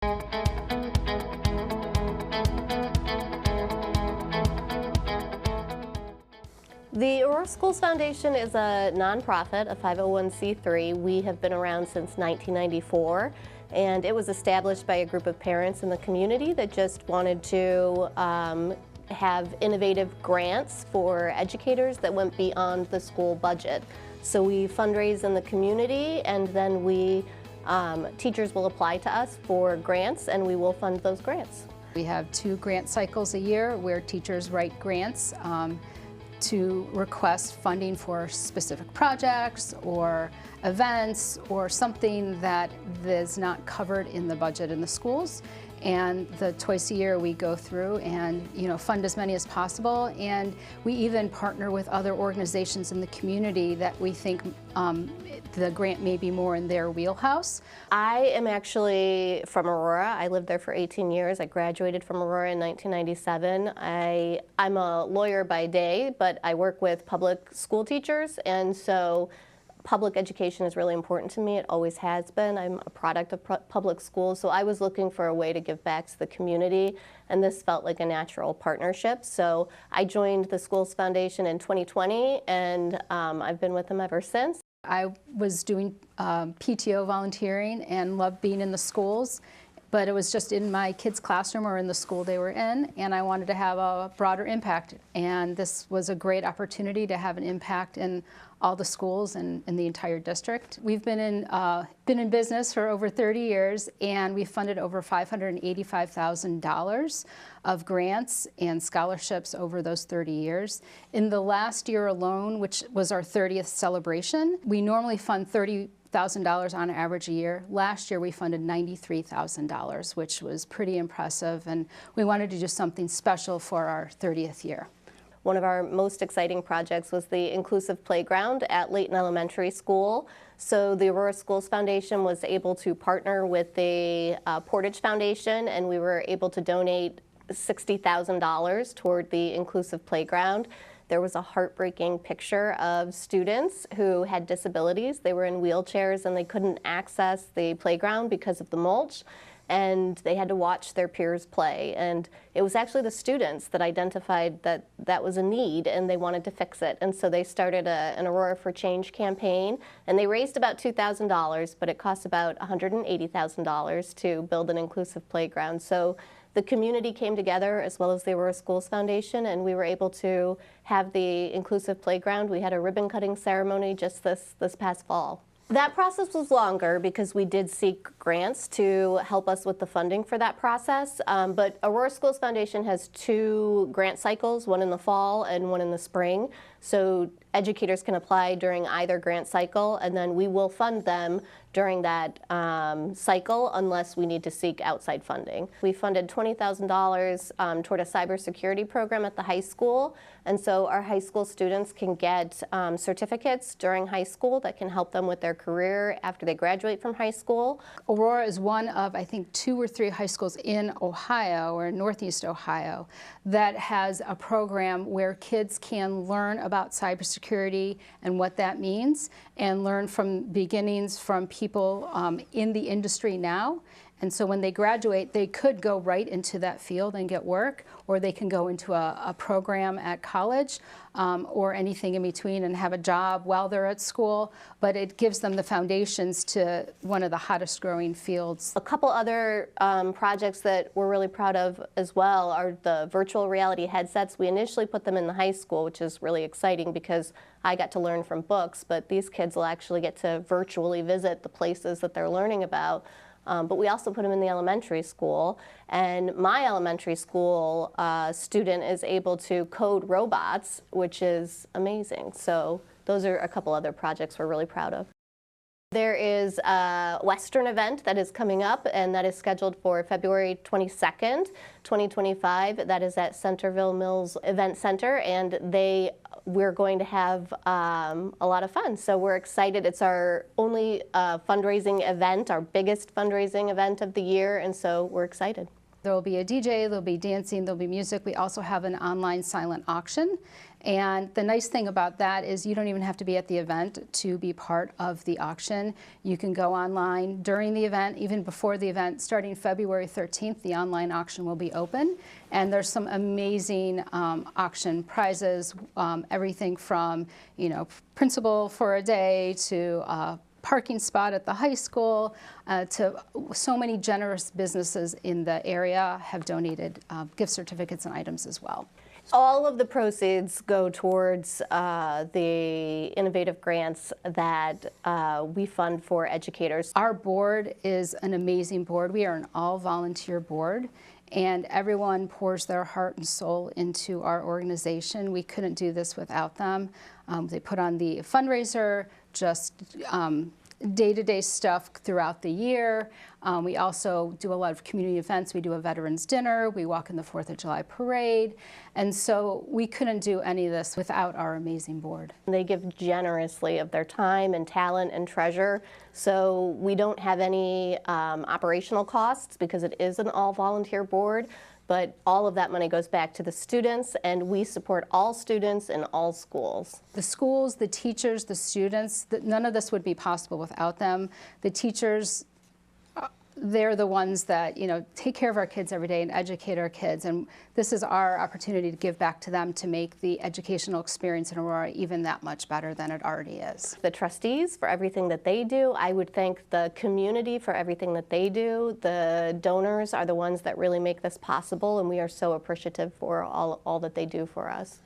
The Aurora Schools Foundation is a nonprofit, a 501c3. We have been around since 1994, and it was established by a group of parents in the community that just wanted to have innovative grants for educators that went beyond the school budget. So we fundraise in the community, and then teachers will apply to us for grants, and we will fund those grants. We have 2 grant cycles a year where teachers write grants to request funding for specific projects or events or something that is not covered in the budget in the schools. And twice a year we go through and fund as many as possible, and we even partner with other organizations in the community that we think the grant may be more in their wheelhouse. I am actually from Aurora. I lived there for 18 years. I graduated from Aurora in 1997. I'm a lawyer by day, but I work with public school teachers, and so public education is really important to me. It always has been. I'm a product of public schools, so I was looking for a way to give back to the community, and this felt like a natural partnership. So I joined the Schools Foundation in 2020, and I've been with them ever since. I was doing PTO volunteering and loved being in the schools, but it was just in my kids' classroom or in the school they were in, and I wanted to have a broader impact. And this was a great opportunity to have an impact in all the schools and in the entire district. We've been in business for over 30 years, and we funded over $585,000 of grants and scholarships over those 30 years. In the last year alone, which was our 30th celebration, we normally fund $30,000 on average a year. Last year we funded $93,000, which was pretty impressive, and we wanted to do something special for our 30th year. One of our most exciting projects was the inclusive playground at Leighton Elementary School. So the Aurora Schools Foundation was able to partner with the Portage Foundation, and we were able to donate $60,000 toward the inclusive playground. There was a heartbreaking picture of students who had disabilities. They were in wheelchairs and they couldn't access the playground because of the mulch, and they had to watch their peers play. And it was actually the students that identified that that was a need and they wanted to fix it. And so they started an Aurora for Change campaign, and they raised about $2,000, but it cost about $180,000 to build an inclusive playground. So the community came together as well as the Aurora Schools Foundation, and we were able to have the inclusive playground. We had a ribbon cutting ceremony just this past fall. That process was longer because we did seek grants to help us with the funding for that process, but Aurora Schools Foundation has 2 grant cycles, one in the fall and one in the spring. So educators can apply during either grant cycle, and then we will fund them during that cycle unless we need to seek outside funding. We funded $20,000 toward a cybersecurity program at the high school, and so our high school students can get certificates during high school that can help them with their career after they graduate from high school. Aurora is one of, I think, 2 or 3 high schools in Ohio or Northeast Ohio that has a program where kids can learn about cybersecurity and what that means, and learn from beginnings from people in the industry now. And so when they graduate, they could go right into that field and get work, or they can go into a program at college or anything in between and have a job while they're at school. But it gives them the foundations to one of the hottest growing fields. A couple other projects that we're really proud of as well are the virtual reality headsets. We initially put them in the high school, which is really exciting because I got to learn from books, but these kids will actually get to virtually visit the places that they're learning about. But we also put them in the elementary school, and my elementary school student is able to code robots, which is amazing. So those are a couple other projects we're really proud of. There is a Western event that is coming up, and that is scheduled for February 22nd, 2025. That is at Centerville Mills Event Center, and we're going to have a lot of fun. So we're excited. It's our only fundraising event, our biggest fundraising event of the year, and so we're excited. There will be a DJ, there'll be dancing, there'll be music. We also have an online silent auction, And the nice thing about that is you don't even have to be at the event to be part of the auction. You can go online during the event, even before the event. Starting February 13th, the online auction will be open. And there's some amazing auction prizes, everything from, principal for a day to parking spot at the high school, to so many generous businesses in the area have donated gift certificates and items as well. All of the proceeds go towards the innovative grants that we fund for educators. Our board is an amazing board. We are an all-volunteer board, and everyone pours their heart and soul into our organization. We couldn't do this without them. They put on the fundraiser, just day-to-day stuff throughout the year. We also do a lot of community events. We do a veterans dinner. We walk in the 4th of July parade. And so we couldn't do any of this without our amazing board. They give generously of their time and talent and treasure. So we don't have any operational costs because it is an all-volunteer board. But all of that money goes back to the students, and we support all students in all schools. The schools, the teachers, the students, none of this would be possible without them. The teachers, they're the ones that take care of our kids every day and educate our kids, and this is our opportunity to give back to them to make the educational experience in Aurora even that much better than it already is. The trustees for everything that they do. I would thank the community for everything that they do. The donors are the ones that really make this possible, and we are so appreciative for all that they do for us.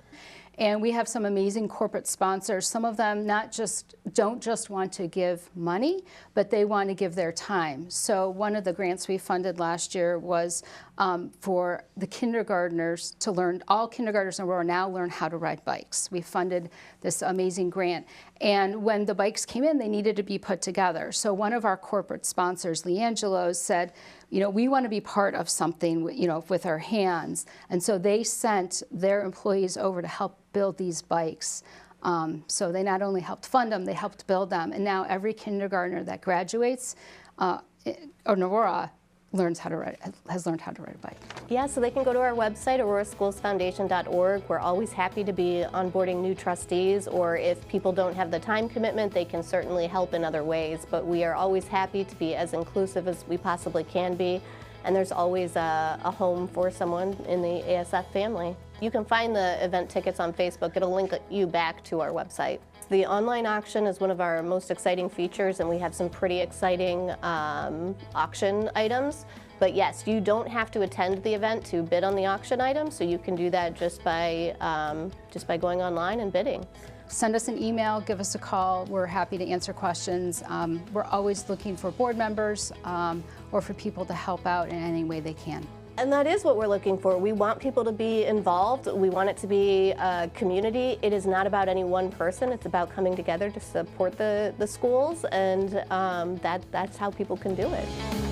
And we have some amazing corporate sponsors. Some of them don't just want to give money, but they want to give their time. So one of the grants we funded last year was for the kindergartners to learn, all kindergartners in Aurora now learn how to ride bikes. We funded this amazing grant. And when the bikes came in, they needed to be put together. So one of our corporate sponsors, Leangelo's, said, we want to be part of something, with our hands. And so they sent their employees over to help build these bikes. So they not only helped fund them, they helped build them. And now every kindergartner that graduates in Aurora has learned how to ride a bike. Yeah, so they can go to our website, auroraschoolsfoundation.org. We're always happy to be onboarding new trustees, or if people don't have the time commitment, they can certainly help in other ways. But we are always happy to be as inclusive as we possibly can be, and there's always a home for someone in the ASF family. You can find the event tickets on Facebook. It'll link you back to our website. The online auction is one of our most exciting features, and we have some pretty exciting auction items. But yes, you don't have to attend the event to bid on the auction item, so you can do that just by going online and bidding. Send us an email, give us a call. We're happy to answer questions. We're always looking for board members or for people to help out in any way they can. And that is what we're looking for. We want people to be involved. We want it to be a community. It is not about any one person. It's about coming together to support the schools, and that's how people can do it.